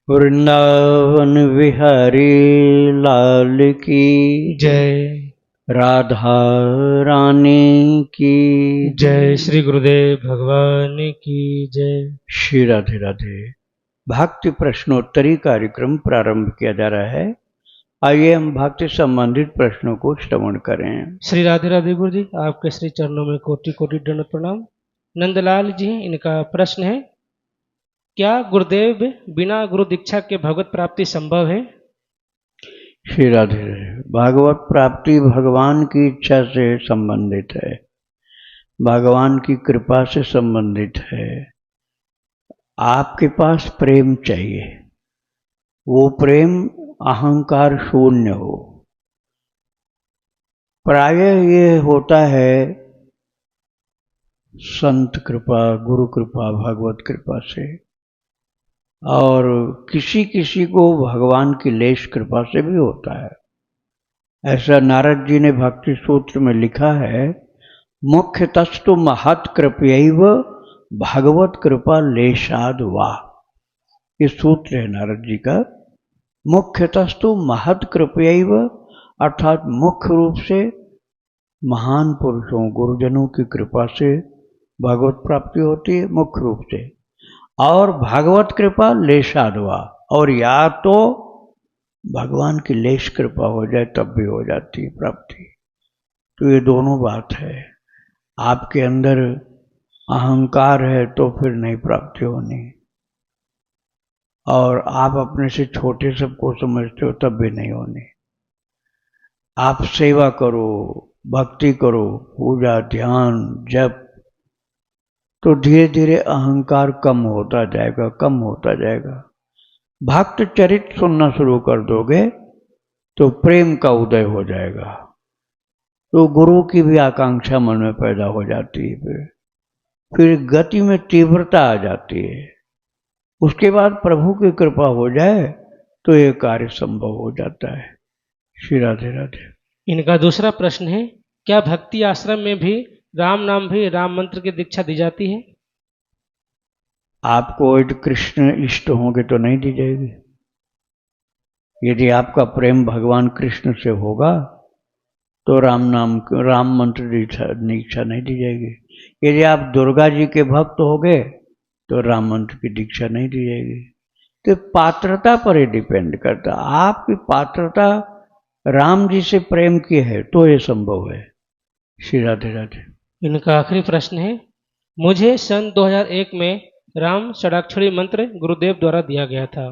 वृंदावन बिहारी लाल की जय। राधा रानी की जय श्री गुरुदेव भगवान की जय। श्री राधे राधे। भक्ति प्रश्नोत्तरी कार्यक्रम प्रारंभ किया जा रहा है। आइए हम भक्ति संबंधित प्रश्नों को श्रवण करें। श्री राधे राधे गुरु जी, आपके श्री चरणों में कोटि कोटि दंड प्रणाम। नंदलाल जी, इनका प्रश्न है, क्या गुरुदेव बिना गुरु दीक्षा के भगवत प्राप्ति संभव है? श्री राधे राधे। भागवत प्राप्ति भगवान की इच्छा से संबंधित है, भगवान की कृपा से संबंधित है। आपके पास प्रेम चाहिए, वो प्रेम अहंकार शून्य हो। प्रायः ये होता है संत कृपा, गुरु कृपा, भगवत कृपा से, और किसी किसी को भगवान की लेश कृपा से भी होता है। ऐसा नारद जी ने भक्ति सूत्र में लिखा है, मुख्यतस्तु महत् कृपयैव भगवत कृपा लेशाद वा। ये सूत्र है नारद जी का। मुख्यतस्तु महत् कृपयैव, अर्थात मुख्य रूप से महान पुरुषों गुरुजनों की कृपा से भगवत प्राप्ति होती है मुख्य रूप से, और भागवत कृपा लेशादवा, और या तो भगवान की लेश कृपा हो जाए तब भी हो जाती है प्राप्ति। तो ये दोनों बात है। आपके अंदर अहंकार है तो फिर नहीं प्राप्ति होनी, और आप अपने से छोटे सबको समझते हो तब भी नहीं होनी। आप सेवा करो, भक्ति करो, पूजा ध्यान जप, तो धीरे धीरे अहंकार कम होता जाएगा, कम होता जाएगा। भक्त चरित सुनना शुरू कर दोगे तो प्रेम का उदय हो जाएगा, तो गुरु की भी आकांक्षा मन में पैदा हो जाती है। फिर गति में तीव्रता आ जाती है। उसके बाद प्रभु की कृपा हो जाए तो ये कार्य संभव हो जाता है। श्री राधे राधे। इनका दूसरा प्रश्न है, क्या भक्ति आश्रम में भी राम नाम भी राम मंत्र की दीक्षा दी जाती है? आपको यदि कृष्ण इष्ट होंगे तो नहीं दी जाएगी। यदि आपका प्रेम भगवान कृष्ण से होगा तो राम मंत्र दीक्षा नहीं दी जाएगी। यदि आप दुर्गा जी के भक्त होंगे तो राम मंत्र की दीक्षा नहीं दी जाएगी। तो पात्रता पर ही डिपेंड करता। आपकी पात्रता राम जी से प्रेम की है तो ये संभव है। श्री राधे राधे। इनका आखिरी प्रश्न है, मुझे सन 2001 में राम षडाक्षरी मंत्र गुरुदेव द्वारा दिया गया था,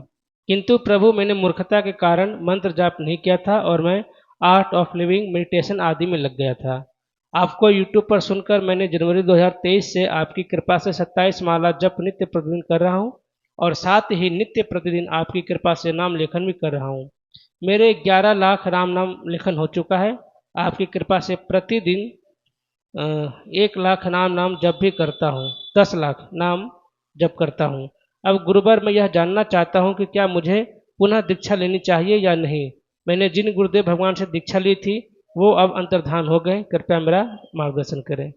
किंतु प्रभु मैंने मूर्खता के कारण मंत्र जाप नहीं किया था और मैं आर्ट ऑफ लिविंग मेडिटेशन आदि में लग गया था। आपको यूट्यूब पर सुनकर मैंने जनवरी 2023 से आपकी कृपा से 27 माला जप नित्य प्रतिदिन कर रहा हूँ, और साथ ही नित्य प्रतिदिन आपकी कृपा से नाम लेखन भी कर रहा हूँ। मेरे 11 लाख राम नाम लेखन हो चुका है। आपकी कृपा से प्रतिदिन 1 लाख नाम जप भी करता हूँ, 10 लाख नाम जप करता हूँ। अब गुरुवर, मैं यह जानना चाहता हूँ कि क्या मुझे पुनः दीक्षा लेनी चाहिए या नहीं? मैंने जिन गुरुदेव भगवान से दीक्षा ली थी वो अब अंतर्धान हो गए, कृपया मेरा मार्गदर्शन करें।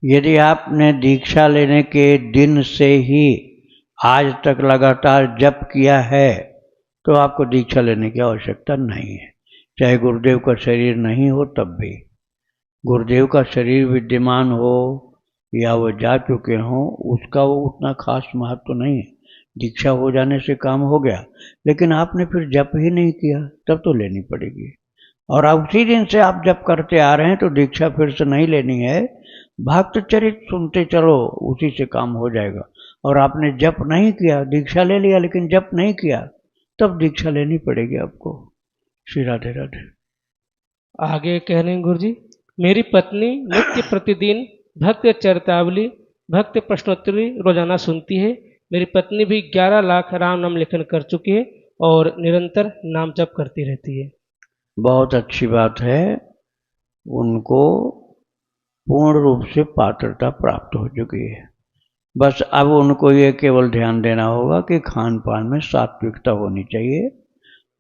यदि आपने दीक्षा लेने के दिन से ही आज तक लगातार जप किया है तो आपको दीक्षा लेने की आवश्यकता नहीं है। चाहे गुरुदेव का शरीर नहीं हो तब भी। गुरुदेव का शरीर विद्यमान हो या वो जा चुके हों, उसका वो उतना खास महत्व तो नहीं है। दीक्षा हो जाने से काम हो गया, लेकिन आपने फिर जप ही नहीं किया तब तो लेनी पड़ेगी। और उसी दिन से आप जप करते आ रहे हैं तो दीक्षा फिर से नहीं लेनी है। भक्त चरित सुनते चलो, उसी से काम हो जाएगा। और आपने जप नहीं किया, दीक्षा ले लिया लेकिन जप नहीं किया, तब दीक्षा लेनी पड़ेगी आपको। श्री राधे राधे। आगे कह रहे हैं गुरु जी, मेरी पत्नी नित्य प्रतिदिन भक्त चरितावली, भक्त प्रश्नोत्तरी रोजाना सुनती है। मेरी पत्नी भी 11 लाख राम नाम लेखन कर चुकी है और निरंतर नाम जप करती रहती है। बहुत अच्छी बात है। उनको पूर्ण रूप से पात्रता प्राप्त हो चुकी है। बस अब उनको ये केवल ध्यान देना होगा कि खान पान में सात्विकता होनी चाहिए।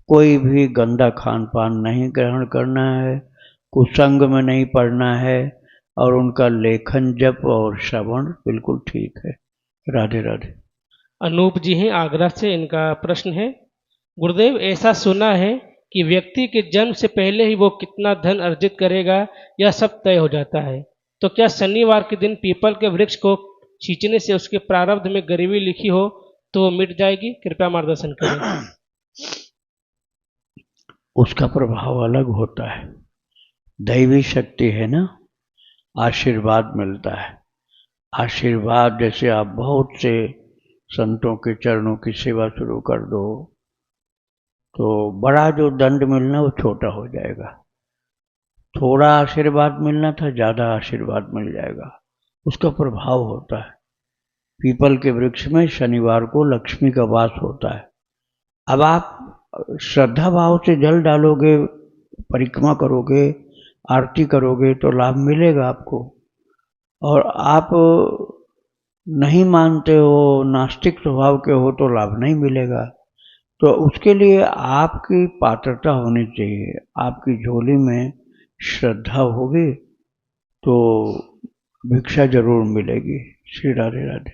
कोई भी गंदा खान पान नहीं ग्रहण करना है, कुसंग में नहीं पड़ना है, और उनका लेखन जप और श्रवण बिल्कुल ठीक है। राधे राधे। अनूप जी हैं आगरा से। इनका प्रश्न है, गुरुदेव ऐसा सुना है कि व्यक्ति के जन्म से पहले ही वो कितना धन अर्जित करेगा यह सब तय हो जाता है, तो क्या शनिवार के दिन पीपल के वृक्ष को खींचने से उसके प्रारब्ध में गरीबी लिखी हो तो वो मिट जाएगी? कृपया मार्गदर्शन करें। उसका प्रभाव अलग होता है, दैवी शक्ति है ना, आशीर्वाद मिलता है। आशीर्वाद जैसे आप बहुत से संतों के चरणों की सेवा शुरू कर दो तो बड़ा जो दंड मिलना वो छोटा हो जाएगा। थोड़ा आशीर्वाद मिलना था, ज्यादा आशीर्वाद मिल जाएगा। उसका प्रभाव होता है। पीपल के वृक्ष में शनिवार को लक्ष्मी का वास होता है। अब आप श्रद्धा भाव से जल डालोगे, परिक्रमा करोगे, आरती करोगे तो लाभ मिलेगा आपको। और आप नहीं मानते हो, नास्तिक स्वभाव के हो तो लाभ नहीं मिलेगा। तो उसके लिए आपकी पात्रता होनी चाहिए। आपकी झोली में श्रद्धा होगी तो भिक्षा जरूर मिलेगी। श्री राधे राधे।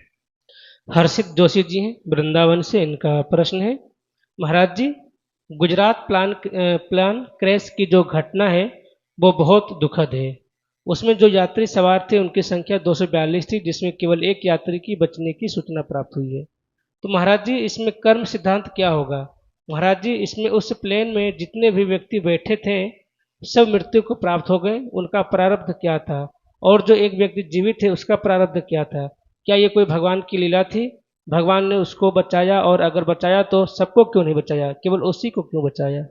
हर्षित जोशी जी हैं वृंदावन से। इनका प्रश्न है, महाराज जी, गुजरात प्लान क्रैश की जो घटना है वो बहुत दुखद है। उसमें जो यात्री सवार थे उनकी संख्या 242 थी, जिसमें केवल एक यात्री की बचने की सूचना प्राप्त हुई है। तो महाराज जी, इसमें कर्म सिद्धांत क्या होगा? महाराज जी, इसमें उस प्लेन में जितने भी व्यक्ति बैठे थे सब मृत्यु को प्राप्त हो गए, उनका प्रारब्ध क्या था? और जो एक व्यक्ति जीवित थे उसका प्रारब्ध क्या था? क्या ये कोई भगवान की लीला थी? भगवान ने उसको बचाया, और अगर बचाया तो सबको क्यों नहीं बचाया, केवल उसी को क्यों बचाया?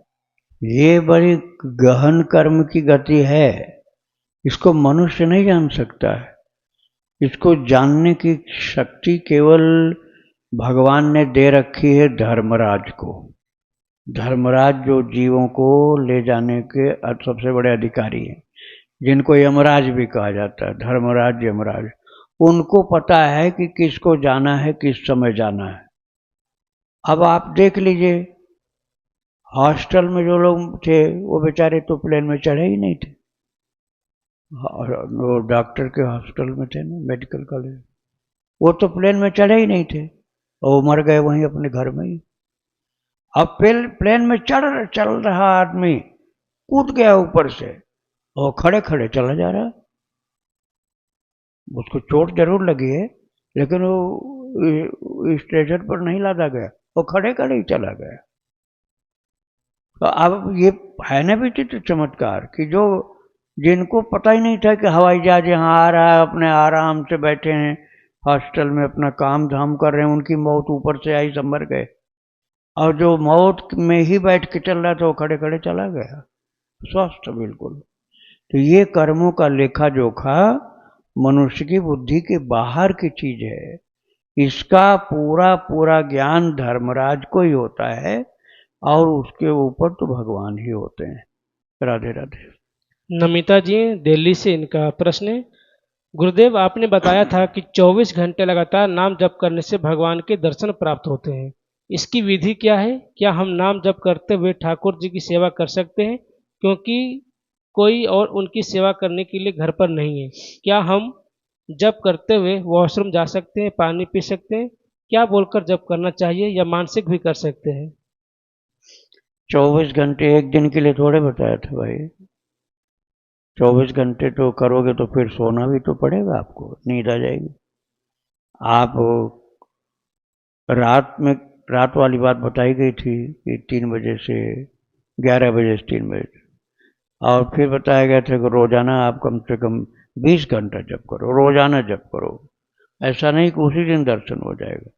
ये बड़ी गहन कर्म की गति है, इसको मनुष्य नहीं जान सकता है। इसको जानने की शक्ति केवल भगवान ने दे रखी है धर्मराज को। धर्मराज जो जीवों को ले जाने के सबसे बड़े अधिकारी हैं, जिनको यमराज भी कहा जाता है, धर्मराज यमराज, उनको पता है कि किसको जाना है, किस समय जाना है। अब आप देख लीजिए, हॉस्टल में जो लोग थे वो बेचारे तो प्लेन में चढ़े ही नहीं थे। और वो डॉक्टर के हॉस्टल में थे ना, मेडिकल कॉलेज, वो तो प्लेन में चढ़े ही नहीं थे और वो मर गए वहीं अपने घर में ही। अब प्लेन में चल रहा आदमी कूद गया ऊपर से और खड़े खड़े चला जा रहा। उसको चोट जरूर लगी है लेकिन वो स्टेशन पर नहीं लादा गया, वो खड़े खड़े ही चला गया। तो अब ये है ना विचित्र चमत्कार कि जो जिनको पता ही नहीं था कि हवाई जहाज यहाँ आ रहा है, अपने आराम से बैठे हैं हॉस्टल में, अपना काम धाम कर रहे हैं, उनकी मौत ऊपर से आई, सब मर गए। और जो मौत में ही बैठ के चल रहा था वो खड़े खड़े चला गया, स्वस्थ बिल्कुल। तो ये कर्मों का लेखा जोखा मनुष्य की बुद्धि के बाहर की चीज है। इसका पूरा पूरा ज्ञान धर्मराज को ही होता है और उसके ऊपर तो भगवान ही होते हैं। राधे राधे। नमिता जी दिल्ली से। इनका प्रश्न है, गुरुदेव, आपने बताया था कि 24 घंटे लगातार नाम जप करने से भगवान के दर्शन प्राप्त होते हैं। इसकी विधि क्या है? क्या हम नाम जप करते हुए ठाकुर जी की सेवा कर सकते हैं, क्योंकि कोई और उनकी सेवा करने के लिए घर पर नहीं है? क्या हम जप करते हुए वॉशरूम जा सकते हैं, पानी पी सकते हैं? क्या बोलकर जप करना चाहिए, या मानसिक भी कर सकते हैं? 24 घंटे एक दिन के लिए थोड़े बताया था भाई। 24 घंटे तो करोगे तो फिर सोना भी तो पड़ेगा, आपको नींद आ जाएगी। आप रात वाली बात बताई गई थी कि 3 बजे से 11 बजे से 3 बजे, और फिर बताया गया था कि रोजाना आप कम से कम 20 घंटा जप करो, रोजाना जप करो। ऐसा नहीं कि उसी दिन दर्शन हो जाएगा।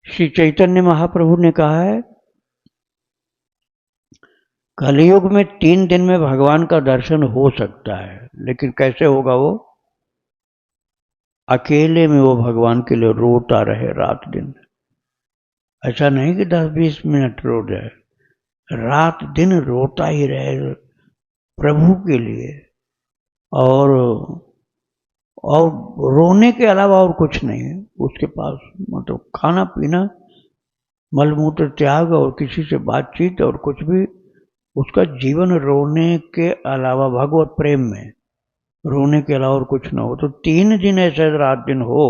श्री चैतन्य महाप्रभु ने कहा है, कलयुग में 3 दिन में भगवान का दर्शन हो सकता है, लेकिन कैसे होगा? वो अकेले में वो भगवान के लिए रोता रहे रात दिन। ऐसा नहीं कि 10-20 मिनट रो जाए, रात दिन रोता ही रहे प्रभु के लिए। और रोने के अलावा और कुछ नहीं है उसके पास, मतलब खाना पीना, मलमूत्र त्याग और किसी से बातचीत और कुछ भी। उसका जीवन रोने के अलावा, भगवत प्रेम में रोने के अलावा और कुछ ना हो। तो 3 दिन ऐसे रात दिन हो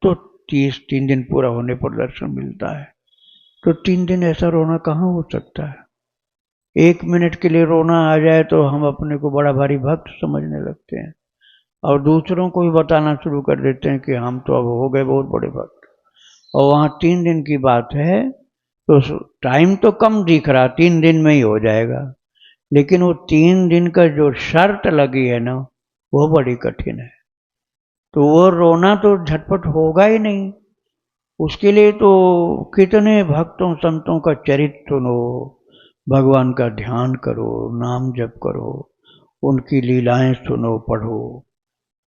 तो 3 दिन पूरा होने पर दर्शन मिलता है, तो 3 दिन ऐसा रोना कहाँ हो सकता है। 1 मिनट के लिए रोना आ जाए तो हम अपने को बड़ा भारी भक्त समझने लगते हैं और दूसरों को भी बताना शुरू कर देते हैं कि हम तो अब हो गए बहुत बड़े भक्त। और वहाँ 3 दिन की बात है तो टाइम तो कम दिख रहा, 3 दिन में ही हो जाएगा, लेकिन वो 3 दिन का जो शर्त लगी है ना, वो बड़ी कठिन है। तो वो रोना तो झटपट होगा ही नहीं। उसके लिए तो कितने भक्तों संतों का चरित्र सुनो, भगवान का ध्यान करो, नाम जप करो, उनकी लीलाएं सुनो, पढ़ो,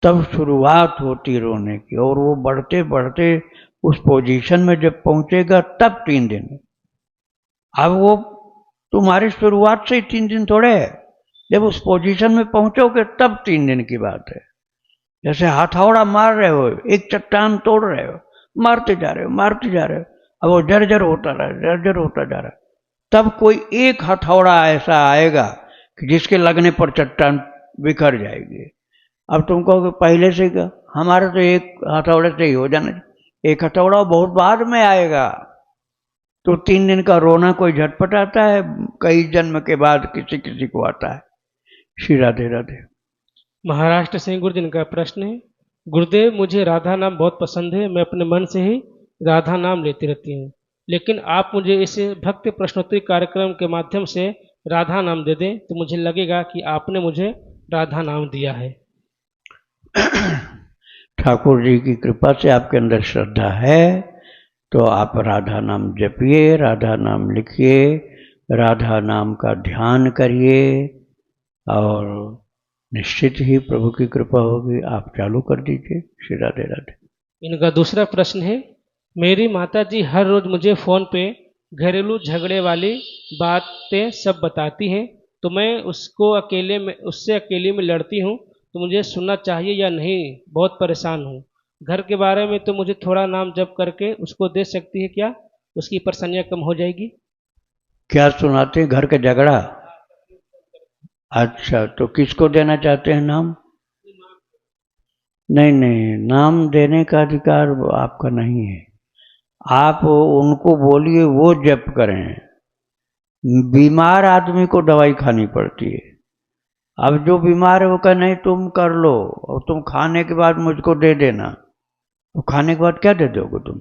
तब शुरुआत होती रोने की। और वो बढ़ते बढ़ते उस पोजीशन में जब पहुंचेगा तब 3 दिन। अब वो तुम्हारी शुरुआत से ही 3 दिन थोड़े है, जब उस पोजीशन में पहुंचोगे तब 3 दिन की बात है। जैसे हथौड़ा मार रहे हो, एक चट्टान तोड़ रहे हो, मारते जा रहे हो, मारते जा रहे हो, अब वो जर्जर होता रहा, जर्जर होता जा रहा है, तब कोई एक हथौड़ा ऐसा आएगा कि जिसके लगने पर चट्टान बिखर जाएगी। अब तुम कहोगे पहले से क्या, हमारे तो एक हथौड़े से ही हो जाना, एक हथौड़ा बहुत बाद में आएगा। तो 3 दिन का रोना कोई झटपट आता है, कई जन्म के बाद किसी किसी को आता है। श्री राधे राधे। महाराष्ट्र से गुरुजन का प्रश्न है, गुरुदेव मुझे राधा नाम बहुत पसंद है, मैं अपने मन से ही राधा नाम लेती रहती हूँ, लेकिन आप मुझे इस भक्ति प्रश्नोत्तरी कार्यक्रम के माध्यम से राधा नाम दे दें तो मुझे लगेगा कि आपने मुझे राधा नाम दिया है। ठाकुर जी की कृपा से आपके अंदर श्रद्धा है तो आप राधा नाम जपिए, राधा नाम लिखिए, राधा नाम का ध्यान करिए और निश्चित ही प्रभु की कृपा होगी। आप चालू कर दीजिए। श्री राधे राधे। इनका दूसरा प्रश्न है, मेरी माता जी हर रोज मुझे फ़ोन पे घरेलू झगड़े वाली बातें सब बताती हैं, तो मैं उससे अकेले में लड़ती हूँ, तो मुझे सुनना चाहिए या नहीं, बहुत परेशान हूँ। घर के बारे में तो मुझे थोड़ा नाम जप करके उसको दे सकती है क्या, उसकी परेशानियाँ कम हो जाएगी। क्या सुनाते हैं, घर का झगड़ा? अच्छा, तो किसको देना चाहते हैं नाम? नहीं नहीं, नाम देने का अधिकार आपका नहीं है। आप उनको बोलिए वो जप करें। बीमार आदमी को दवाई खानी पड़ती है। अब जो बीमार है वो कहे नहीं तुम कर लो और तुम खाने के बाद मुझको दे देना, तो खाने के बाद क्या दे दोगे तुम?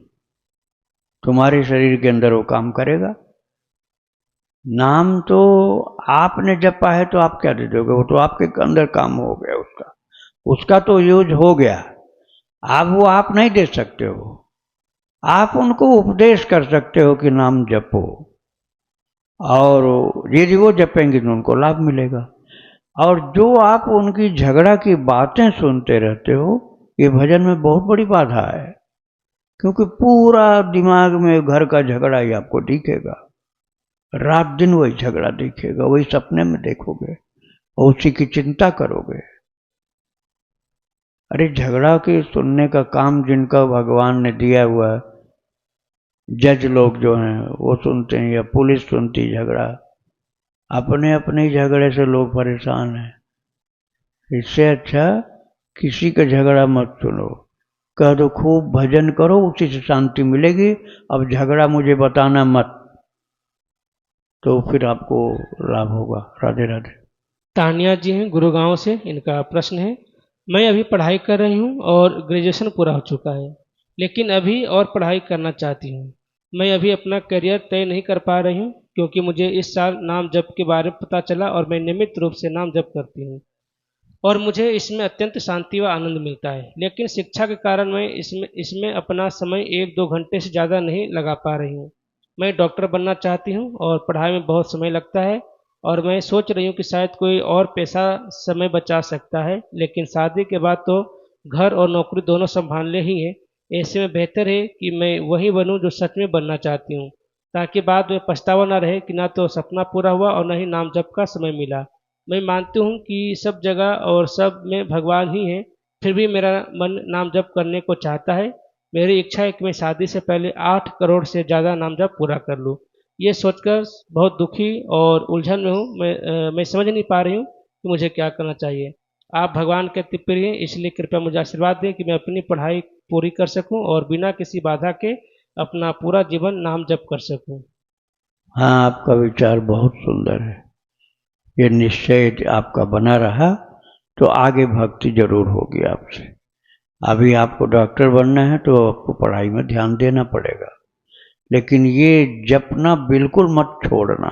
तुम्हारे शरीर के अंदर वो काम करेगा? नाम तो आपने जपा है तो आप क्या दे दोगे, वो तो आपके अंदर काम हो गया, उसका तो यूज हो गया। आप वो आप नहीं दे सकते हो, आप उनको उपदेश कर सकते हो कि नाम जपो, और यदि वो जपेंगे तो उनको लाभ मिलेगा। और जो आप उनकी झगड़ा की बातें सुनते रहते हो, ये भजन में बहुत बड़ी बाधा है, क्योंकि पूरा दिमाग में घर का झगड़ा ही आपको दिखेगा, रात दिन वही झगड़ा दिखेगा, वही सपने में देखोगे और उसी की चिंता करोगे। अरे झगड़ा के सुनने का काम जिनका भगवान ने दिया हुआ है, जज लोग जो हैं वो सुनते हैं या पुलिस सुनती झगड़ा, अपने अपने झगड़े से लोग परेशान हैं। इससे अच्छा किसी का झगड़ा मत सुनो, कह दो खूब भजन करो उसी से शांति मिलेगी, अब झगड़ा मुझे बताना मत, तो फिर आपको लाभ होगा। राधे राधे। तानिया जी हैं गुरुगांव से, इनका प्रश्न है, मैं अभी पढ़ाई कर रही हूँ और ग्रेजुएशन पूरा हो चुका है, लेकिन अभी और पढ़ाई करना चाहती हूँ। मैं अभी अपना करियर तय नहीं कर पा रही हूँ क्योंकि मुझे इस साल नाम जप के बारे में पता चला और मैं नियमित रूप से नाम जप करती हूँ और मुझे इसमें अत्यंत शांति व आनंद मिलता है, लेकिन शिक्षा के कारण मैं इसमें अपना समय 1-2 घंटे से ज़्यादा नहीं लगा पा रही हूँ। मैं डॉक्टर बनना चाहती हूँ और पढ़ाई में बहुत समय लगता है और मैं सोच रही हूँ कि शायद कोई और पेशा समय बचा सकता है, लेकिन शादी के बाद तो घर और नौकरी दोनों संभालने ही है। ऐसे में बेहतर है कि मैं वही बनूँ जो सच में बनना चाहती हूँ, ताकि बाद में पछतावा न रहे कि ना तो सपना पूरा हुआ और न ही नाम जप का समय मिला। मैं मानती हूँ कि सब जगह और सब में भगवान ही हैं, फिर भी मेरा मन नाम जप करने को चाहता है। मेरी इच्छा है कि मैं शादी से पहले 8 करोड़ से ज़्यादा नाम जप पूरा कर लूँ। ये सोचकर बहुत दुखी और उलझन में हूँ। मैं समझ नहीं पा रही हूँ कि मुझे क्या करना चाहिए। आप भगवान के अति प्रिय हैं, इसलिए कृपया मुझे आशीर्वाद दें कि मैं अपनी पढ़ाई पूरी कर सकूं और बिना किसी बाधा के अपना पूरा जीवन नाम जप कर सकूं। हाँ, आपका विचार बहुत सुंदर है। ये निश्चय आपका बना रहा तो आगे भक्ति जरूर होगी आपसे। अभी आपको डॉक्टर बनना है तो आपको पढ़ाई में ध्यान देना पड़ेगा, लेकिन ये जपना बिल्कुल मत छोड़ना।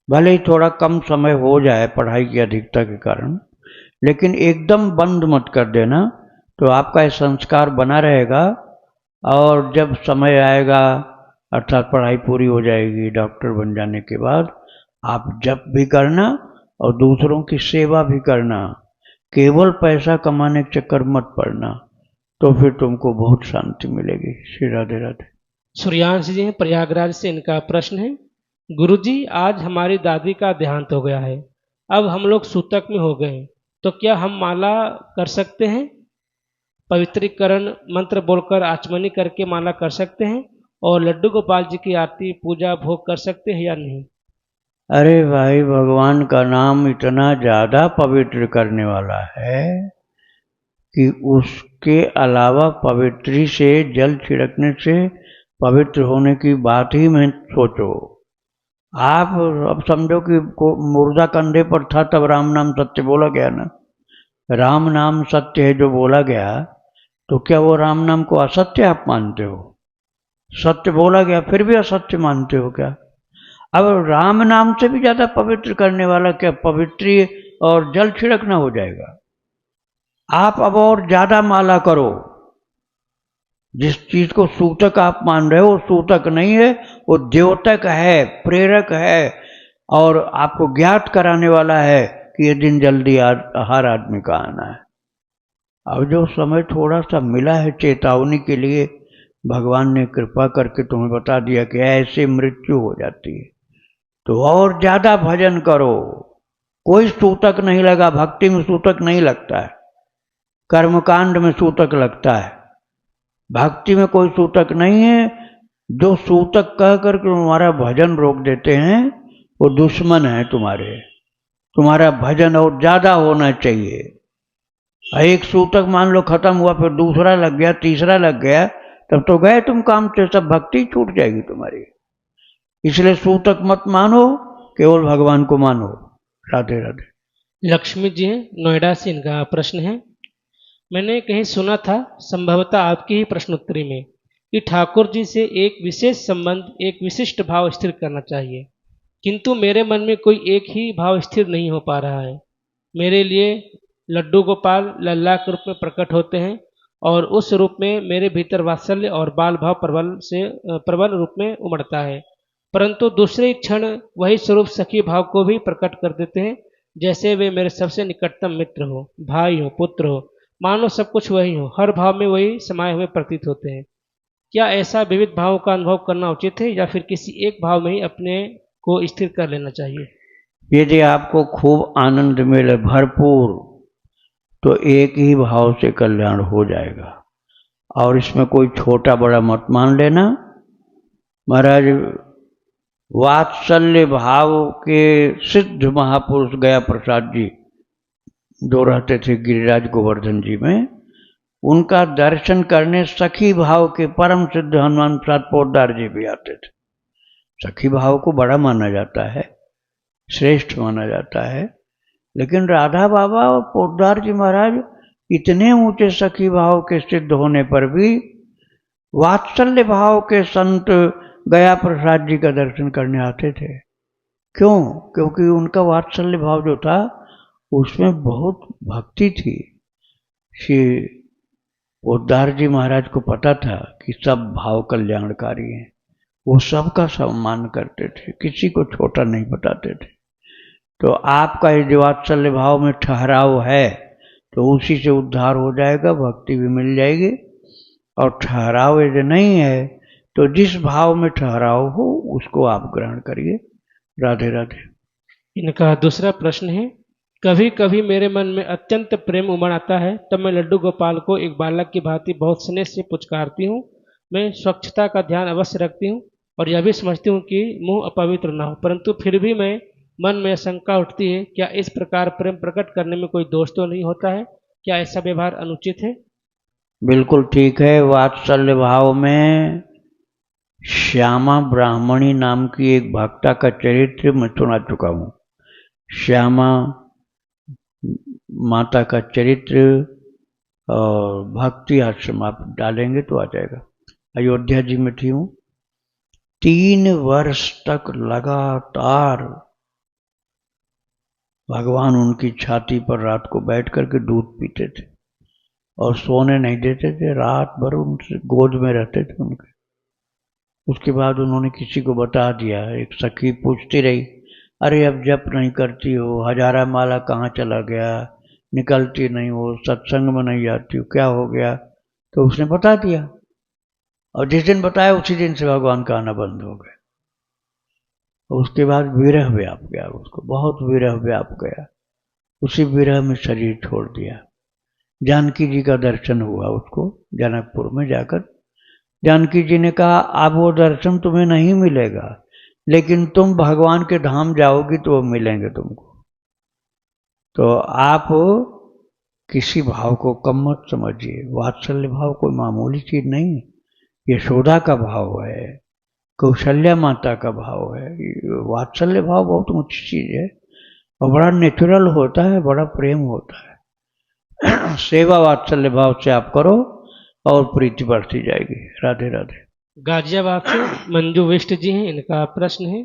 भले ही थोड़ा कम समय हो जाए पढ़ाई की अधिकता के कारण, लेकिन एकदम बंद मत कर देना, तो आपका ये संस्कार बना रहेगा। और जब समय आएगा, अर्थात पढ़ाई पूरी हो जाएगी डॉक्टर बन जाने के बाद, आप जप भी करना और दूसरों की सेवा भी करना। केवल पैसा कमाने के चक्कर मत पड़ना, तो फिर तुमको बहुत शांति मिलेगी। श्री राधे राधे। सूर्यांश जी हैं प्रयागराज से, इनका प्रश्न है, गुरुजी आज हमारी दादी का देहांत हो गया है, अब हम लोग सूतक में हो गए हैं, तो क्या हम माला कर सकते हैं? पवित्रीकरण मंत्र बोलकर आचमनी करके माला कर सकते हैं और लड्डू गोपाल जी की आरती पूजा भोग कर सकते हैं या नहीं? अरे भाई, भगवान का नाम इतना ज्यादा पवित्र करने वाला है कि उसके अलावा पवित्री से, जल छिड़कने से पवित्र होने की बात ही मत सोचो। आप अब समझो कि मुर्दा कंधे पर था तब राम नाम सत्य बोला गया ना। राम नाम सत्य है जो बोला गया, तो क्या वो राम नाम को असत्य आप मानते हो? सत्य बोला गया फिर भी असत्य मानते हो क्या? अब राम नाम से भी ज्यादा पवित्र करने वाला क्या पवित्री और जल छिड़कना हो जाएगा? आप अब और ज्यादा माला करो। जिस चीज को सूतक आप मान रहे हो वो सूतक नहीं है, वो द्योतक है, प्रेरक है, और आपको ज्ञात कराने वाला है कि ये दिन जल्दी हर आदमी का आना है। अब जो समय थोड़ा सा मिला है चेतावनी के लिए, भगवान ने कृपा करके तुम्हें बता दिया कि ऐसे मृत्यु हो जाती है, तो और ज्यादा भजन करो। कोई सूतक नहीं लगा, भक्ति में सूतक नहीं लगता है, कर्मकांड में सूतक लगता है, भक्ति में कोई सूतक नहीं है। जो सूतक कह करके तुम्हारा भजन रोक देते हैं वो दुश्मन है तुम्हारे। तुम्हारा भजन और ज्यादा होना चाहिए। एक सूतक मान लो खत्म हुआ, फिर दूसरा लग गया, तीसरा लग गया, तब तो गए तुम काम से, सब भक्ति छूट जाएगी तुम्हारी। इसलिए सूतक मत मानो, केवल भगवान को मानो। राधे राधे। लक्ष्मी जी हैं नोएडा से, इनका प्रश्न है, मैंने कहीं सुना था, संभवतः आपकी ही प्रश्नोत्तरी में, कि ठाकुर जी से एक विशेष संबंध, एक विशिष्ट भाव स्थिर करना चाहिए, किंतु मेरे मन में कोई एक ही भाव स्थिर नहीं हो पा रहा है। मेरे लिए लड्डू गोपाल लल्ला के रूप में प्रकट होते हैं और उस रूप में मेरे भीतर वात्सल्य और बाल भाव प्रबल रूप में उमड़ता है, परंतु दूसरे क्षण वही स्वरूप सखी भाव को भी प्रकट कर देते हैं, जैसे वे मेरे सबसे निकटतम मित्र हो, भाई हो, पुत्र हो, मानो सब कुछ वही हो, हर भाव में वही समाये हुए प्रतीत होते हैं। क्या ऐसा विविध भावों का अनुभव करना उचित है या फिर किसी एक भाव में ही अपने को स्थिर कर लेना चाहिए? यदि आपको खूब आनंद मिले भरपूर, तो एक ही भाव से कल्याण हो जाएगा, और इसमें कोई छोटा बड़ा मत मान लेना। महाराज वात्सल्य भाव के सिद्ध महापुरुष गया प्रसाद जी जो रहते थे गिरिराज गोवर्धन जी में, उनका दर्शन करने सखी भाव के परम सिद्ध हनुमान प्रसाद पोद्दार जी भी आते थे। सखी भाव को बड़ा माना जाता है, श्रेष्ठ माना जाता है, लेकिन राधा बाबा और पोद्दार जी महाराज इतने ऊंचे सखी भाव के सिद्ध होने पर भी वात्सल्य भाव के संत गया प्रसाद जी का दर्शन करने आते थे। क्यों? क्योंकि उनका वात्सल्य भाव जो था उसमें बहुत भक्ति थी। श्री पोद्दार जी महाराज को पता था कि सब भाव कल्याणकारी हैं, वो सबका सम्मान करते थे, किसी को छोटा नहीं बताते थे। तो आपका यदि वात्सल्य भाव में ठहराव है तो उसी से उद्धार हो जाएगा, भक्ति भी मिल जाएगी। और ठहराव यदि नहीं है तो जिस भाव में ठहराव हो उसको आप ग्रहण करिए। राधे राधे। इनका दूसरा प्रश्न है, कभी कभी मेरे मन में अत्यंत प्रेम उमड़ आता है, तब मैं लड्डू गोपाल को एक बालक की भांति बहुत स्नेह से पुचकारती हूँ। मैं स्वच्छता का ध्यान अवश्य रखती हूँ और यह भी समझती हूँ कि मुंह अपवित्र ना हो, परंतु फिर भी मैं मन में शंका उठती है, क्या इस प्रकार प्रेम प्रकट करने में कोई दोष तो नहीं होता है? क्या ऐसा व्यवहार अनुचित है? बिल्कुल ठीक है। वात्सल्य भाव में श्यामा ब्राह्मणी नाम की एक भक्ता का चरित्र मैं सुना चुका हूँ। श्यामा माता का चरित्र और भक्ति आश्रम आप डालेंगे तो आ जाएगा। अयोध्या जी में थी हूँ। 3 वर्ष तक लगातार भगवान उनकी छाती पर रात को बैठ करके दूध पीते थे और सोने नहीं देते थे। रात भर उनसे गोद में रहते थे उनके। उसके बाद उन्होंने किसी को बता दिया। एक सखी पूछती रही, अरे अब जप नहीं करती हो, हजारा माला कहाँ चला गया, निकलती नहीं हो, सत्संग में नहीं जाती हो, क्या हो गया? तो उसने बता दिया और जिस दिन बताया उसी दिन से भगवान का आना बंद हो गया। उसके बाद विरह व्याप गया, उसको बहुत विरह व्याप गया। उसी विरह में शरीर छोड़ दिया। जानकी जी का दर्शन हुआ उसको जनकपुर में जाकर। जानकी जी ने कहा, अब वो दर्शन तुम्हें नहीं मिलेगा, लेकिन तुम भगवान के धाम जाओगी तो वो मिलेंगे तुमको। तो आप किसी भाव को कम मत समझिए। वात्सल्य भाव कोई मामूली चीज नहीं है। यशोदा का भाव है, कौशल्या माता का भाव है। वात्सल्य भाव बहुत ऊंची चीज है और बड़ा नेचुरल होता है, बड़ा प्रेम होता है। सेवा वात्सल्य भाव से आप करो और प्रीति बढ़ती जाएगी। राधे राधे। गाजियाबाद से मंजू विष्ट जी हैं। इनका प्रश्न है,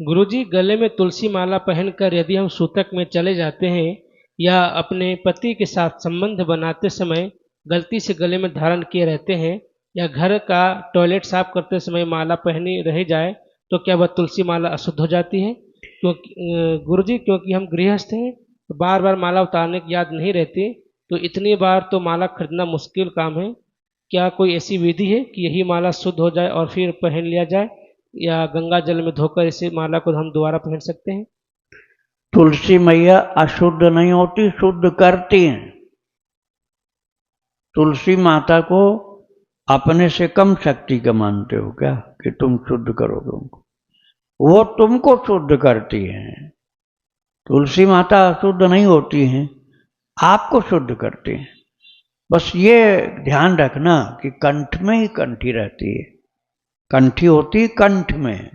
गुरुजी, गले में तुलसी माला पहनकर यदि हम सूतक में चले जाते हैं या अपने पति के साथ संबंध बनाते समय गलती से गले में धारण किए रहते हैं या घर का टॉयलेट साफ करते समय माला पहनी रह जाए तो क्या वह तुलसी माला अशुद्ध हो जाती है? क्योंकि गुरुजी, क्योंकि हम गृहस्थ हैं तो बार बार माला उतारने की याद नहीं रहती, तो इतनी बार तो माला खरीदना मुश्किल काम है। क्या कोई ऐसी विधि है कि यही माला शुद्ध हो जाए और फिर पहन लिया जाए, या गंगा जल में धोकर इसे माला को हम दोबारा पहन सकते हैं? तुलसी मैया अशुद्ध नहीं होती, शुद्ध करती हैं। तुलसी माता को अपने से कम शक्ति का मानते हो क्या कि तुम शुद्ध करोगे उनको? वो तुमको शुद्ध करती हैं। तुलसी माता अशुद्ध नहीं होती हैं, आपको शुद्ध करती हैं। बस ये ध्यान रखना कि कंठ में ही कंठी रहती है। कंठी होती कंठ में,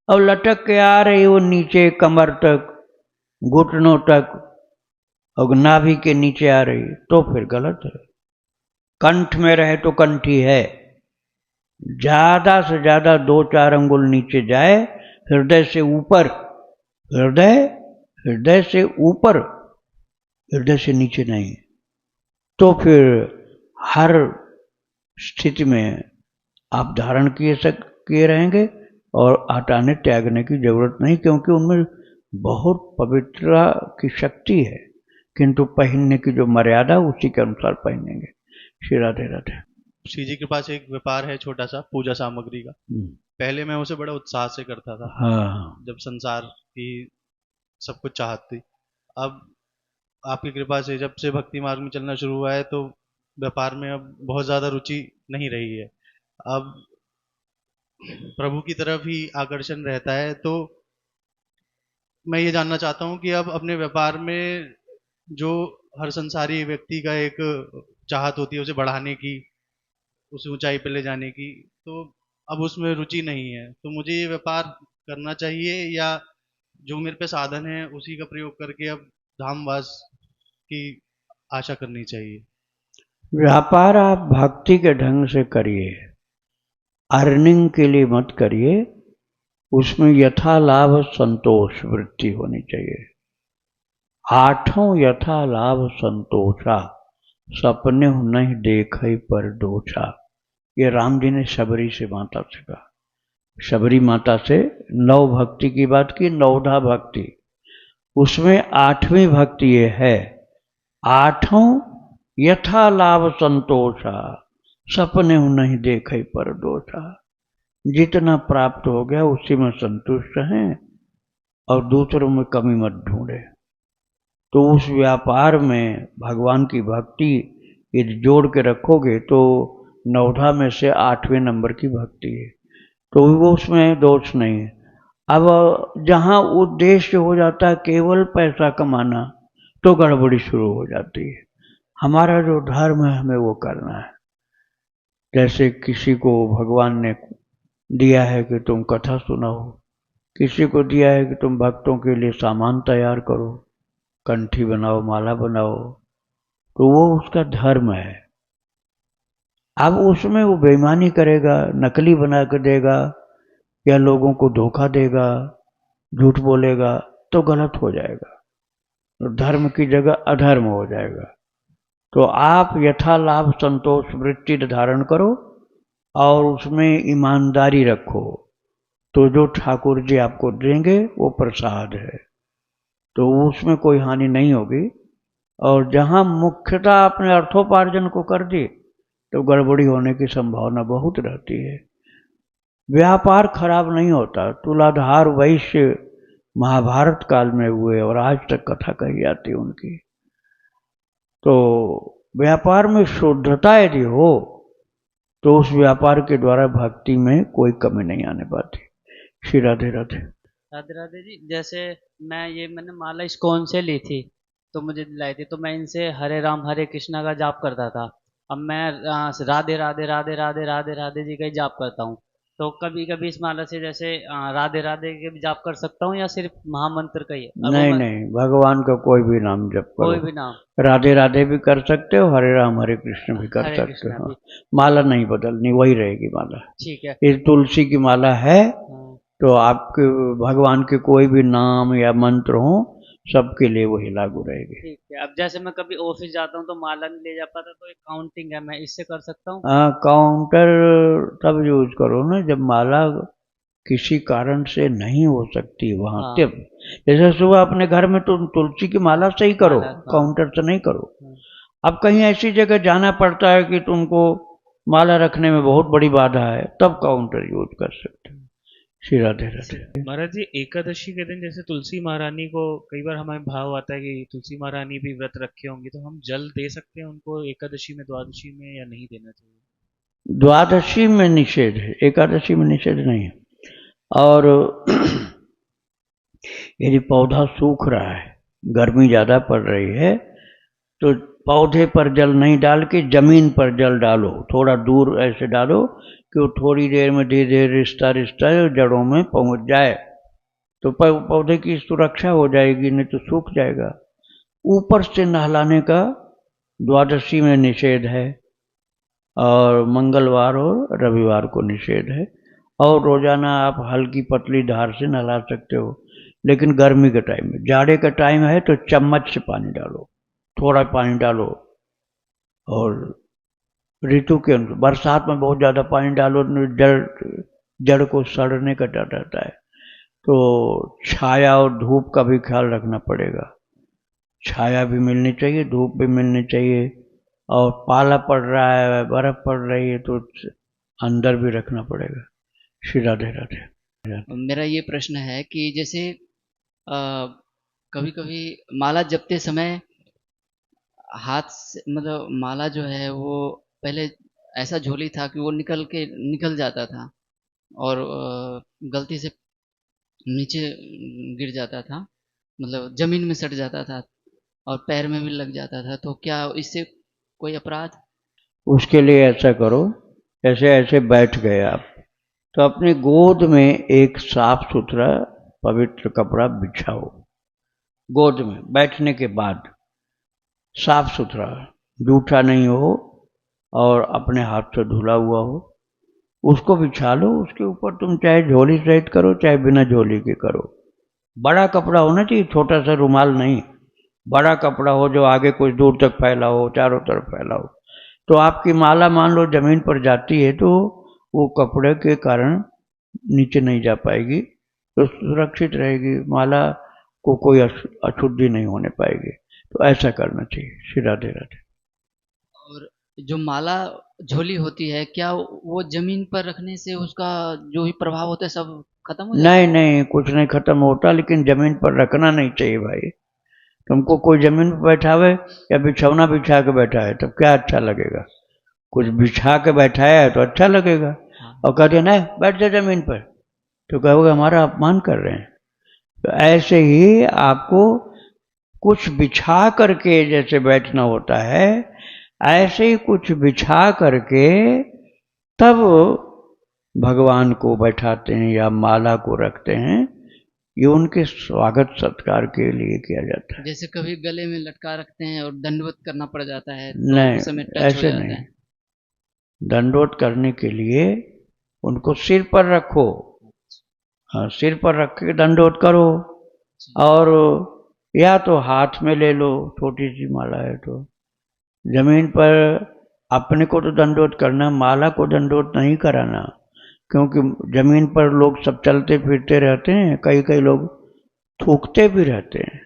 अब लटक के आ रही वो नीचे कमर तक, घुटनों तक और नाभि के नीचे आ रही तो फिर गलत है। कंठ में रहे तो कंठी है। ज्यादा से ज्यादा 2-4 अंगुल नीचे जाए, हृदय से ऊपर, हृदय से ऊपर, हृदय से नीचे नहीं, तो फिर हर स्थिति में आप धारण किए रहेंगे और हटाने त्यागने की जरूरत नहीं, क्योंकि उनमें बहुत पवित्रता की शक्ति है। किंतु पहनने की जो मर्यादा उसी के अनुसार पहनेंगे। श्री राधे राधे। श्री जी के पास एक व्यापार है छोटा सा, पूजा सामग्री का। पहले मैं उसे बड़ा उत्साह से करता था। हाँ, जब संसार की सब कुछ चाहत थी। अब आपकी कृपा से जब से भक्ति मार्ग में चलना शुरू हुआ है तो व्यापार में अब बहुत ज़्यादा रुचि नहीं रही है। अब प्रभु की तरफ ही आकर्षण रहता है। तो मैं ये जानना चाहता हूँ कि अब अपने व्यापार में जो हर संसारी व्यक्ति का एक चाहत होती है उसे बढ़ाने की, उसे ऊंचाई पे ले जाने की, तो अब उसमें रुचि नहीं है। तो मुझे ये व्यापार करना चाहिए या जो मेरे पे साधन है उसी का प्रयोग करके अब धामवास की आशा करनी चाहिए? व्यापार आप भक्ति के ढंग से करिए, अर्निंग के लिए मत करिए। उसमें यथा लाभ संतोष वृत्ति होनी चाहिए। 8 यथा लाभ संतोषा, सपने नहीं देखई पर दोषा। ये राम जी ने शबरी से माता से कहा। शबरी माता से 9 भक्ति की बात की, 9धा भक्ति, उसमें 8वीं भक्ति ये है, 8 यथा लाभ संतोषा, सपने नहीं देखे पर दोषा। जितना प्राप्त हो गया उसी में संतुष्ट हैं और दूसरों में कमी मत ढूंढे। तो उस व्यापार में भगवान की भक्ति यदि जोड़ के रखोगे तो 9धा में से 8वें नंबर की भक्ति है, तो वो उसमें दोष नहीं है। अब जहाँ उद्देश्य हो जाता है केवल पैसा कमाना, तो गड़बड़ी शुरू हो जाती है। हमारा जो धर्म है हमें वो करना है। जैसे किसी को भगवान ने दिया है कि तुम कथा सुनाओ, किसी को दिया है कि तुम भक्तों के लिए सामान तैयार करो, कंठी बनाओ, माला बनाओ, तो वो उसका धर्म है। अब उसमें वो बेईमानी करेगा, नकली बना कर देगा या लोगों को धोखा देगा, झूठ बोलेगा, तो गलत हो जाएगा, तो धर्म की जगह अधर्म हो जाएगा। तो आप यथा लाभ संतोष वृत्ति धारण करो और उसमें ईमानदारी रखो, तो जो ठाकुर जी आपको देंगे वो प्रसाद है, तो उसमें कोई हानि नहीं होगी। और जहां मुख्यतः आपने अर्थोपार्जन को कर दी तो गड़बड़ी होने की संभावना बहुत रहती है। व्यापार खराब नहीं होता। तुलाधार वैश्य महाभारत काल में हुए और आज तक कथा कही जाती है उनकी। तो व्यापार में शुद्धता यदि हो तो उस व्यापार के द्वारा भक्ति में कोई कमी नहीं आने पाती। श्री राधे राधे। राधे राधे जी। जैसे मैंने माला इस्कॉन से ली थी, तो मुझे दिलाई थी, तो मैं इनसे हरे राम हरे कृष्णा का जाप करता था। अब मैं राधे राधे राधे राधे राधे राधे जी का ही जाप करता हूँ। तो कभी कभी इस माला से जैसे राधे राधे के भी जाप कर सकता हूँ या सिर्फ महामंत्र का ही है? नहीं नहीं, भगवान का कोई भी नाम जप करो, कोई भी नाम। राधे राधे भी कर सकते हो, हरे राम हरे कृष्ण भी कर सकते हो। माला नहीं बदलनी, वही रहेगी माला। ठीक है। ये तुलसी की माला है, तो आपके भगवान के कोई भी नाम या मंत्र हो सबके लिए वही लागू रहेगी। ठीक है। अब जैसे मैं कभी ऑफिस जाता हूँ तो माला नहीं ले जा पाता, तो एक काउंटिंग है, मैं इससे कर सकता हूँ? काउंटर तब यूज करो ना जब माला किसी कारण से नहीं हो सकती वहां तब। जैसे सुबह अपने घर में तुम तुलसी की माला से ही करो, काउंटर से नहीं करो। अब कहीं ऐसी जगह जाना पड़ता है कि तुमको माला रखने में बहुत बड़ी बाधा है, तब काउंटर यूज कर सकते हो। श्री राधे राधे। महाराज जी, एकादशी के दिन जैसे तुलसी महारानी को कई बार हमें भाव आता है कि तुलसी महारानी भी व्रत रखे होंगे, तो हम जल दे सकते हैं उनको एकादशी में, द्वादशी में, या नहीं देना चाहिए? द्वादशी में निषेध है, एकादशी में निषेध नहीं है। और यदि पौधा सूख रहा है, गर्मी ज्यादा पड़ रही है, तो पौधे पर जल नहीं डाल के जमीन पर जल डालो, थोड़ा दूर ऐसे डालो कि वो थोड़ी देर में धीरे धीरे रिश्ता रिश्ता जड़ों में पहुंच जाए, तो पौधे की सुरक्षा हो जाएगी, नहीं तो सूख जाएगा। ऊपर से नहलाने का द्वादशी में निषेध है, और मंगलवार और रविवार को निषेध है। और रोजाना आप हल्की पतली धार से नहला सकते हो, लेकिन गर्मी के टाइम में, जाड़े का टाइम है तो चम्मच से पानी डालो, थोड़ा पानी डालो। और ऋतु के अनुसार बरसात में बहुत ज़्यादा पानी डालो, जड़ को सड़ने का डर रहता है, तो छाया और धूप का भी ख्याल रखना पड़ेगा। छाया भी मिलनी चाहिए, धूप भी मिलनी चाहिए, और पाला पड़ रहा है, बर्फ पड़ रही है, तो अंदर भी रखना पड़ेगा। श्री राधे राधे। मेरा ये प्रश्न है कि जैसे कभी कभी माला जपते समय हाथ से, मतलब माला जो है वो पहले ऐसा झोली था कि वो निकल जाता था और गलती से नीचे गिर जाता था, मतलब जमीन में सट जाता था और पैर में भी लग जाता था, तो क्या इससे कोई अपराध? उसके लिए ऐसा करो, ऐसे ऐसे बैठ गए आप, तो अपनी गोद में एक साफ सुथरा पवित्र कपड़ा बिछाओ। गोद में बैठने के बाद साफ सुथरा, जूठा नहीं हो और अपने हाथ से धुला हुआ हो, उसको बिछा लो। उसके ऊपर तुम चाहे झोली सहित करो चाहे बिना झोली के करो। बड़ा कपड़ा होना चाहिए, छोटा सा रुमाल नहीं, बड़ा कपड़ा हो जो आगे कुछ दूर तक फैला हो, चारों तरफ फैला हो। तो आपकी माला मान लो जमीन पर जाती है तो वो कपड़े के कारण नीचे नहीं जा पाएगी, तो सुरक्षित रहेगी, माला को कोई अशुद्धि नहीं होने पाएगी। तो ऐसा करना चाहिए। श्री राधे राधे। और जो माला झोली होती है, क्या वो जमीन पर रखने से उसका जो भी प्रभाव होता है सब खत्म हो जाता है? नहीं नहीं, कुछ नहीं खत्म होता, लेकिन जमीन पर रखना नहीं चाहिए भाई। तुमको कोई जमीन पर बैठावे या बिछौना बिछा के बैठा है तब क्या अच्छा लगेगा? कुछ बिछा के बैठाया है तो अच्छा लगेगा, और कह दिया नहीं बैठ जा जमीन पर, तो कहोगे हमारा अपमान कर रहे हैं। तो ऐसे ही आपको कुछ बिछा करके जैसे बैठना होता है, ऐसे ही कुछ बिछा करके तब भगवान को बैठाते हैं या माला को रखते हैं। ये उनके स्वागत सत्कार के लिए किया जाता है। जैसे कभी गले में लटका रखते हैं और दंडवत करना पड़ जाता है तो नहीं, उस समय टच हो ऐसे जाता नहीं। है। दंडवत करने के लिए उनको सिर पर रखो, हाँ, सिर पर रख के दंडवत करो, और या तो हाथ में ले लो, छोटी सी माला है तो। जमीन पर अपने को तो दंडवत करना, माला को दंडवत नहीं कराना, क्योंकि जमीन पर लोग सब चलते फिरते रहते हैं, कई कई लोग थूकते भी रहते हैं,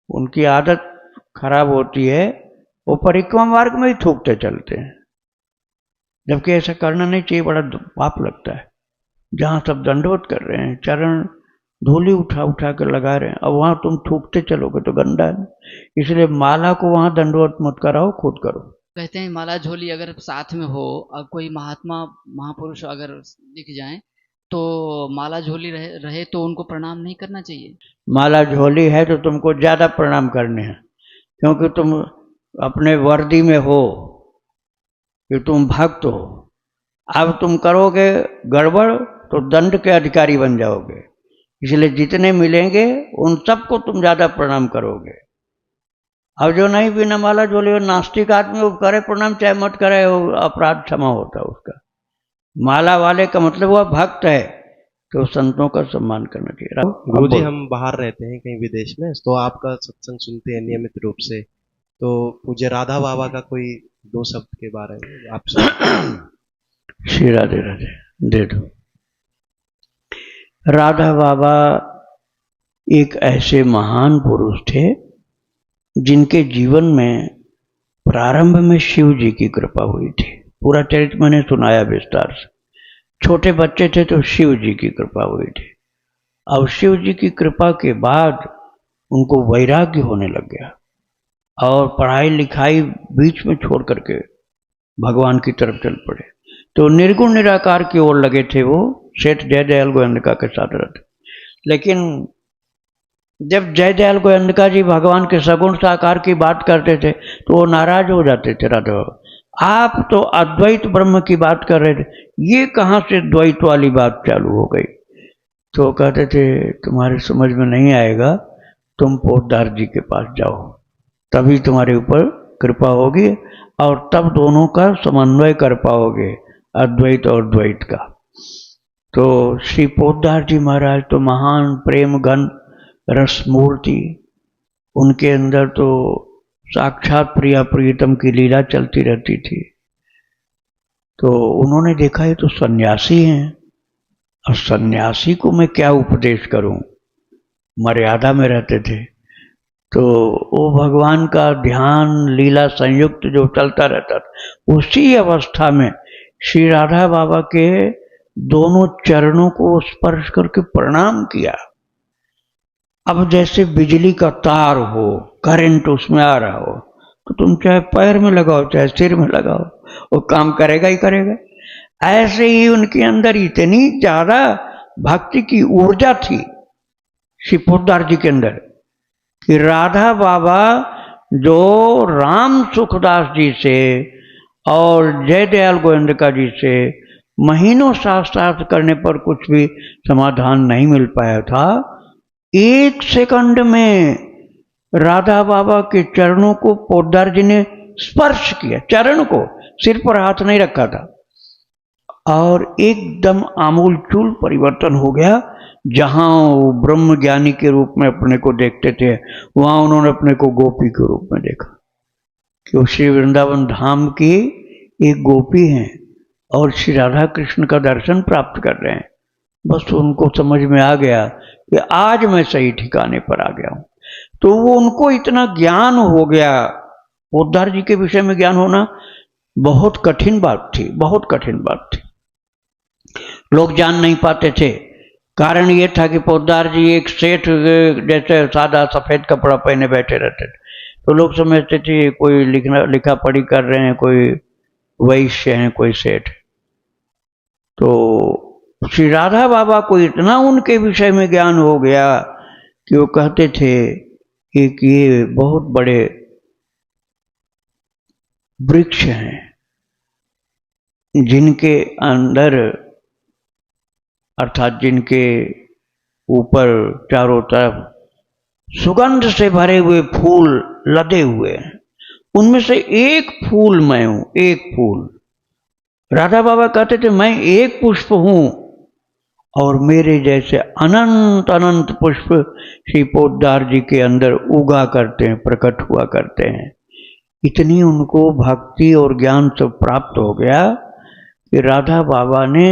उनकी आदत खराब होती है, वो परिक्रमा मार्ग में ही थूकते चलते हैं, जबकि ऐसा करना नहीं चाहिए, बड़ा पाप लगता है। जहाँ सब दंडवत कर रहे हैं, चरण धूली उठा उठा कर लगा रहे हैं, अब वहां तुम थूकते चलोगे तो गंदा है, इसलिए माला को वहां दंडवत मत कराओ, खुद करो। कहते हैं माला झोली अगर साथ में हो और कोई महात्मा महापुरुष अगर दिख जाए तो माला झोली रहे तो उनको प्रणाम नहीं करना चाहिए। माला झोली है तो तुमको ज्यादा प्रणाम करने हैं, क्योंकि तुम अपने वर्दी में हो कि तुम भक्त हो। अब तुम करोगे गड़बड़ तो दंड के अधिकारी बन जाओगे, इसलिए जितने मिलेंगे उन सबको तुम ज्यादा प्रणाम करोगे। अब जो नहीं बिना माला झोले नास्तिक आदमी वो करे प्रणाम चाहे मत करे, वो अपराध क्षमा होता है उसका। माला वाले का मतलब वह भक्त है, तो संतों का सम्मान करना चाहिए। गुरुजी, हम बाहर रहते हैं कहीं विदेश में, तो आपका सत्संग सुनते हैं नियमित रूप से, तो मुझे राधा बाबा का कोई 2 शब्द के बारे में आपसे। श्री राधे राधे दे दो। राधा बाबा एक ऐसे महान पुरुष थे जिनके जीवन में प्रारंभ में शिव जी की कृपा हुई थी। पूरा चरित्र मैंने सुनाया विस्तार से। छोटे बच्चे थे तो शिव जी की कृपा हुई थी। अब शिव जी की कृपा के बाद उनको वैराग्य होने लग गया और पढ़ाई लिखाई बीच में छोड़ करके भगवान की तरफ चल पड़े। तो निर्गुण निराकार की ओर लगे थे वो, सेठ जयदयाल गोयंदका के साथ रहते। लेकिन जब जयदयाल गोयंदका जी भगवान के सगुण साकार की बात करते थे तो वो नाराज हो जाते थे। राधा बाबा, आप तो अद्वैत ब्रह्म की बात कर रहे थे, ये कहाँ से द्वैत वाली बात चालू हो गई? तो कहते थे तुम्हारे समझ में नहीं आएगा, तुम पोद्दार जी के पास जाओ, तभी तुम्हारे ऊपर कृपा होगी और तब दोनों का समन्वय कर पाओगे, अद्वैत और द्वैत का। तो श्री पोद्दार जी महाराज तो महान प्रेम घन रस मूर्ति, उनके अंदर तो साक्षात प्रिया प्रियतम की लीला चलती रहती थी। तो उन्होंने देखा ये तो सन्यासी हैं, और सन्यासी को मैं क्या उपदेश करूं, मर्यादा में रहते थे। तो वो भगवान का ध्यान लीला संयुक्त जो चलता रहता था, उसी अवस्था में श्री राधा बाबा के दोनों चरणों को स्पर्श करके प्रणाम किया। अब जैसे बिजली का तार हो, करंट उसमें आ रहा हो, तो तुम चाहे पैर में लगाओ चाहे सिर में लगाओ, वो काम करेगा ही करेगा। ऐसे ही उनके अंदर इतनी ज्यादा भक्ति की ऊर्जा थी श्री पोद्दार जी के अंदर कि राधा बाबा जो राम सुखदास जी से और जयदयाल गोयंदका जी से महीनों शास्त्रार्थ करने पर कुछ भी समाधान नहीं मिल पाया था, 1 सेकंड में राधा बाबा के चरणों को पोद्दार जी ने स्पर्श किया, चरण को, सिर पर हाथ नहीं रखा था, और एकदम आमूल चूल परिवर्तन हो गया। जहां वो ब्रह्म ज्ञानी के रूप में अपने को देखते थे, वहां उन्होंने अपने को गोपी के रूप में देखा कि वो श्री वृंदावन धाम की एक गोपी हैं और श्री राधा कृष्ण का दर्शन प्राप्त कर रहे हैं। बस उनको समझ में आ गया कि आज मैं सही ठिकाने पर आ गया हूं। तो वो उनको इतना ज्ञान हो गया, पोद्दार जी के विषय में ज्ञान होना बहुत कठिन बात थी, बहुत कठिन बात थी, लोग जान नहीं पाते थे। कारण ये था कि पोद्दार जी एक सेठ जैसे सादा सफेद कपड़ा पहने बैठे रहते थे, तो लोग समझते थे कोई लिखा पढ़ी कर रहे हैं, कोई वैश्य हैं, कोई सेठ। तो श्री राधा बाबा को इतना उनके विषय में ज्ञान हो गया कि वो कहते थे कि ये बहुत बड़े वृक्ष हैं, जिनके अंदर अर्थात जिनके ऊपर चारों तरफ सुगंध से भरे हुए फूल लदे हुए हैं, उनमें से एक फूल मैं हूं, एक फूल। राधा बाबा कहते थे मैं एक पुष्प हूं और मेरे जैसे अनंत अनंत पुष्प श्री पोद्दार जी के अंदर उगा करते हैं, प्रकट हुआ करते हैं। इतनी उनको भक्ति और ज्ञान सब प्राप्त हो गया कि राधा बाबा ने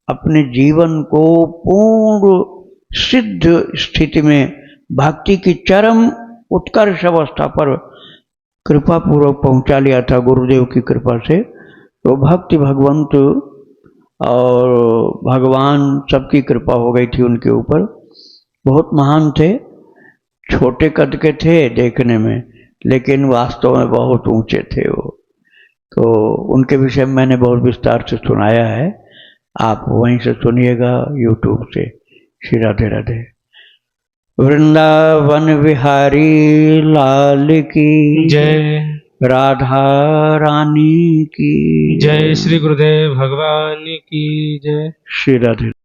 अपने जीवन को पूर्ण सिद्ध स्थिति में भक्ति की चरम उत्कर्ष अवस्था पर कृपा पूर्वक पहुंचा लिया था गुरुदेव की कृपा से। तो भक्ति भगवंत और भगवान सबकी कृपा हो गई थी उनके ऊपर। बहुत महान थे, छोटे कद के थे देखने में, लेकिन वास्तव में बहुत ऊंचे थे वो। तो उनके विषय में मैंने बहुत विस्तार से सुनाया है, आप वहीं से सुनिएगा यूट्यूब से। श्री राधे राधे। वृंदावन बिहारी लाल की जय। राधा रानी की जय। श्री गुरुदेव भगवान की जय। श्री राधे।